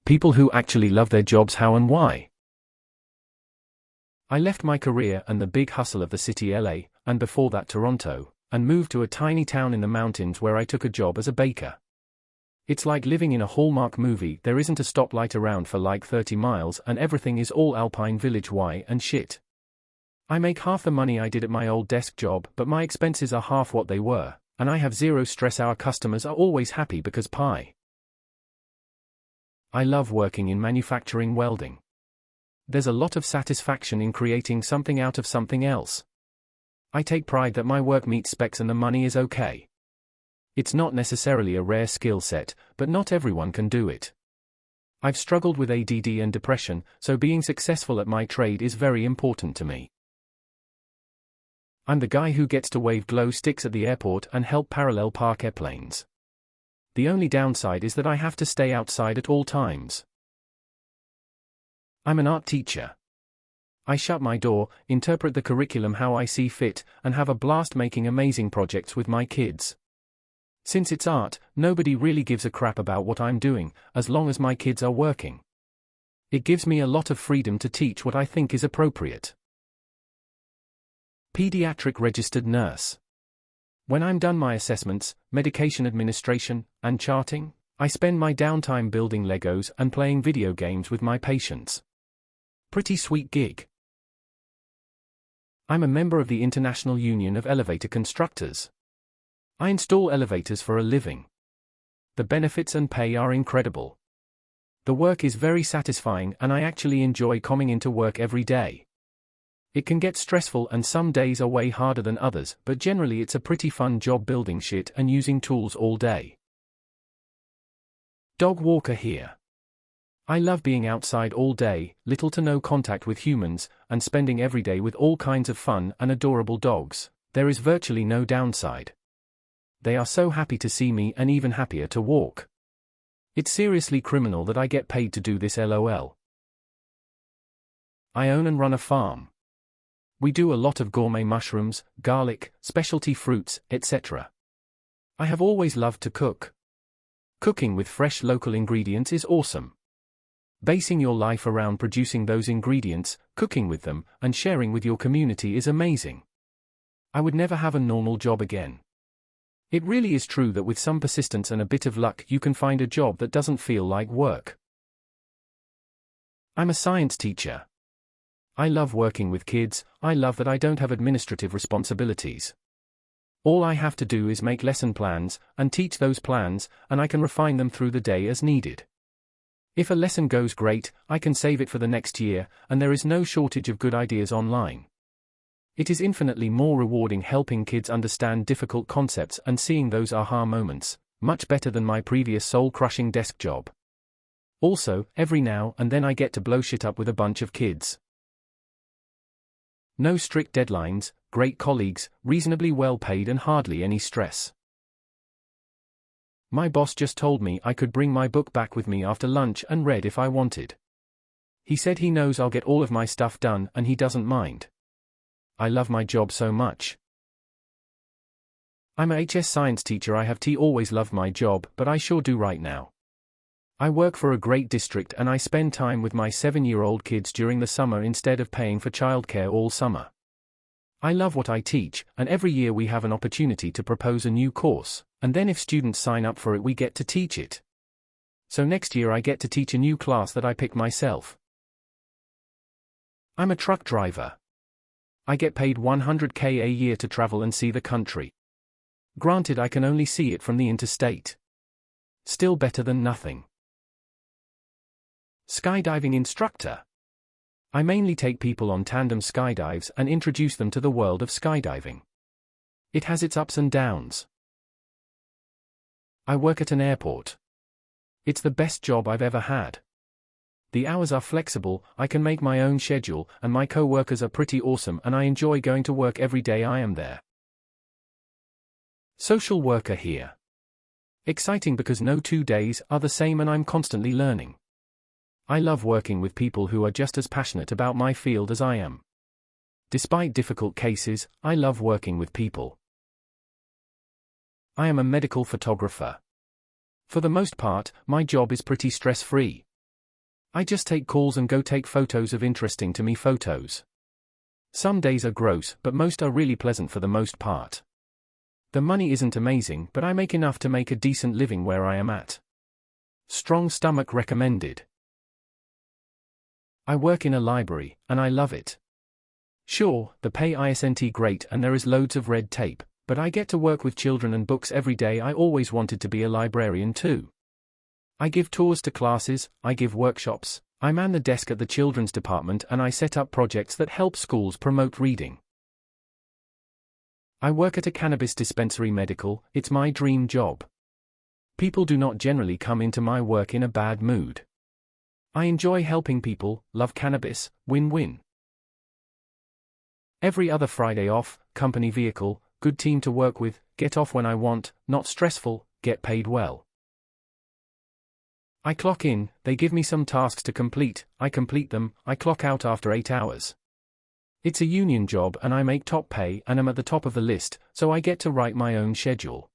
People who actually love their jobs, how and why. I left my career and the big hustle of the city LA, and before that Toronto, and moved to a tiny town in the mountains where I took a job as a baker. It's like living in a Hallmark movie. There isn't a stoplight around for like 30 miles and everything is all Alpine Village and shit. I make half the money I did at my old desk job, but my expenses are half what they were, and I have zero stress. Our customers are always happy because pie. I love working in manufacturing welding. There's a lot of satisfaction in creating something out of something else. I take pride that my work meets specs and the money is okay. It's not necessarily a rare skill set, but not everyone can do it. I've struggled with ADD and depression, so being successful at my trade is very important to me. I'm the guy who gets to wave glow sticks at the airport and help parallel park airplanes. The only downside is that I have to stay outside at all times. I'm an art teacher. I shut my door, interpret the curriculum how I see fit, and have a blast making amazing projects with my kids. Since it's art, nobody really gives a crap about what I'm doing, as long as my kids are working. It gives me a lot of freedom to teach what I think is appropriate. Pediatric registered nurse. When I'm done my assessments, medication administration, and charting, I spend my downtime building Legos and playing video games with my patients. Pretty sweet gig. I'm a member of the International Union of Elevator Constructors. I install elevators for a living. The benefits and pay are incredible. The work is very satisfying and I actually enjoy coming into work every day. It can get stressful and some days are way harder than others, but generally it's a pretty fun job building shit and using tools all day. Dog walker here. I love being outside all day, little to no contact with humans, and spending every day with all kinds of fun and adorable dogs. There is virtually no downside. They are so happy to see me and even happier to walk. It's seriously criminal that I get paid to do this, lol. I own and run a farm. We do a lot of gourmet mushrooms, garlic, specialty fruits, etc. I have always loved to cook. Cooking with fresh local ingredients is awesome. Basing your life around producing those ingredients, cooking with them, and sharing with your community is amazing. I would never have a normal job again. It really is true that with some persistence and a bit of luck you can find a job that doesn't feel like work. I'm a science teacher. I love working with kids. I love that I don't have administrative responsibilities. All I have to do is make lesson plans, and teach those plans, and I can refine them through the day as needed. If a lesson goes great, I can save it for the next year, and there is no shortage of good ideas online. It is infinitely more rewarding helping kids understand difficult concepts and seeing those aha moments, much better than my previous soul-crushing desk job. Also, every now and then I get to blow shit up with a bunch of kids. No strict deadlines, great colleagues, reasonably well paid and hardly any stress. My boss just told me I could bring my book back with me after lunch and read if I wanted. He said he knows I'll get all of my stuff done and he doesn't mind. I love my job so much. I'm a HS science teacher. I have always loved my job, but I sure do right now. I work for a great district and I spend time with my 7-year-old kids during the summer instead of paying for childcare all summer. I love what I teach, and every year we have an opportunity to propose a new course, and then if students sign up for it we get to teach it. So next year I get to teach a new class that I pick myself. I'm a truck driver. I get paid $100K a year to travel and see the country. Granted, I can only see it from the interstate. Still better than nothing. Skydiving instructor. I mainly take people on tandem skydives and introduce them to the world of skydiving. It has its ups and downs. I work at an airport. It's the best job I've ever had. The hours are flexible, I can make my own schedule, and my co-workers are pretty awesome and I enjoy going to work every day I am there. Social worker here. Exciting because no 2 days are the same and I'm constantly learning. I love working with people who are just as passionate about my field as I am. Despite difficult cases, I love working with people. I am a medical photographer. For the most part, my job is pretty stress-free. I just take calls and go take photos of interesting to me photos. Some days are gross, but most are really pleasant for the most part. The money isn't amazing, but I make enough to make a decent living where I am at. Strong stomach recommended. I work in a library, and I love it. Sure, the pay isn't great and there is loads of red tape, but I get to work with children and books every day. I always wanted to be a librarian too. I give tours to classes, I give workshops, I man the desk at the children's department, and I set up projects that help schools promote reading. I work at a cannabis dispensary medical. It's my dream job. People do not generally come into my work in a bad mood. I enjoy helping people, love cannabis, win-win. Every other Friday off, company vehicle, good team to work with, get off when I want, not stressful, get paid well. I clock in, they give me some tasks to complete, I complete them, I clock out after 8 hours. It's a union job and I make top pay and am at the top of the list, so I get to write my own schedule.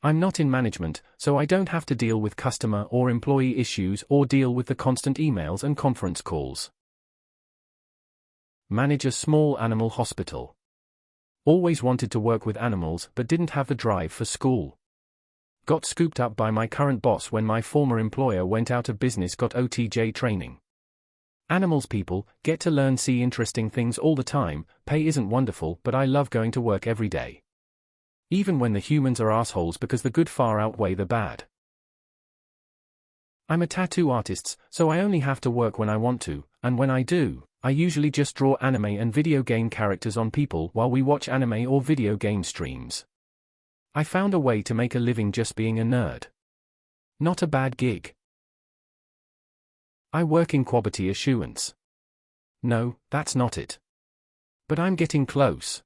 I'm not in management, so I don't have to deal with customer or employee issues or deal with the constant emails and conference calls. Manage a small animal hospital. Always wanted to work with animals but didn't have the drive for school. Got scooped up by my current boss when my former employer went out of business. Got OTJ training. Animals people, get to learn, see interesting things all the time. Pay isn't wonderful, but I love going to work every day. Even when the humans are assholes, because the good far outweigh the bad. I'm a tattoo artist, so I only have to work when I want to, and when I do, I usually just draw anime and video game characters on people while we watch anime or video game streams. I found a way to make a living just being a nerd. Not a bad gig. I work in quality assurance. No, that's not it. But I'm getting close.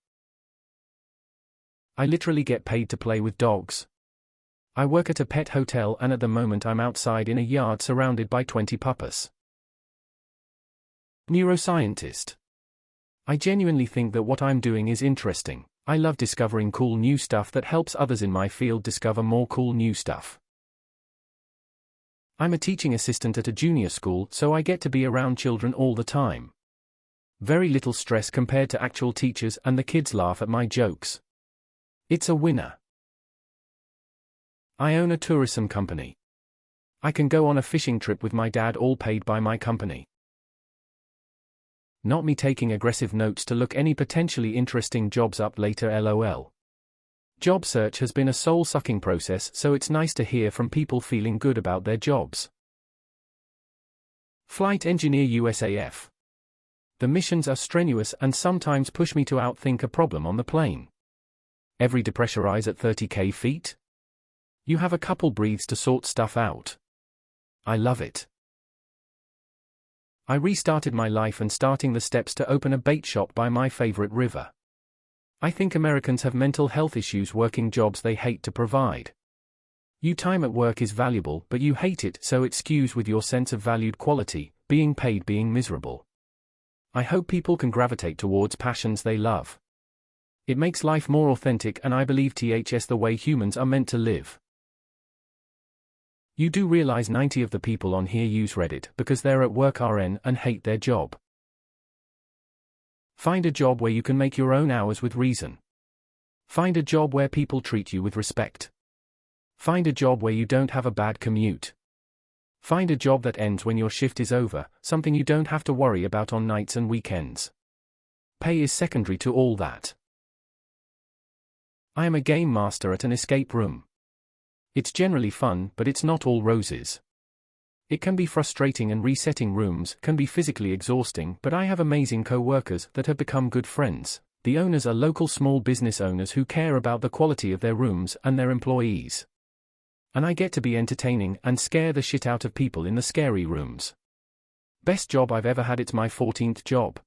I literally get paid to play with dogs. I work at a pet hotel and at the moment I'm outside in a yard surrounded by 20 puppies. Neuroscientist. I genuinely think that what I'm doing is interesting. I love discovering cool new stuff that helps others in my field discover more cool new stuff. I'm a teaching assistant at a junior school, so I get to be around children all the time. Very little stress compared to actual teachers, and the kids laugh at my jokes. It's a winner. I own a tourism company. I can go on a fishing trip with my dad, all paid by my company. Not me taking aggressive notes to look any potentially interesting jobs up later, lol. Job search has been a soul-sucking process, so it's nice to hear from people feeling good about their jobs. Flight engineer USAF. The missions are strenuous and sometimes push me to outthink a problem on the plane. Every depressurize at 30k feet? You have a couple breathes to sort stuff out. I love it. I restarted my life and starting the steps to open a bait shop by my favorite river. I think Americans have mental health issues working jobs they hate to provide. Your time at work is valuable, but you hate it, so it skews with your sense of valued quality, being paid being miserable. I hope people can gravitate towards passions they love. It makes life more authentic, and I believe it's the way humans are meant to live. You do realize 90 of the people on here use Reddit because they're at work RN and hate their job. Find a job where you can make your own hours with reason. Find a job where people treat you with respect. Find a job where you don't have a bad commute. Find a job that ends when your shift is over, something you don't have to worry about on nights and weekends. Pay is secondary to all that. I am a game master at an escape room. It's generally fun, but it's not all roses. It can be frustrating, and resetting rooms can be physically exhausting, but I have amazing co-workers that have become good friends. The owners are local small business owners who care about the quality of their rooms and their employees. And I get to be entertaining and scare the shit out of people in the scary rooms. Best job I've ever had. It's my 14th job.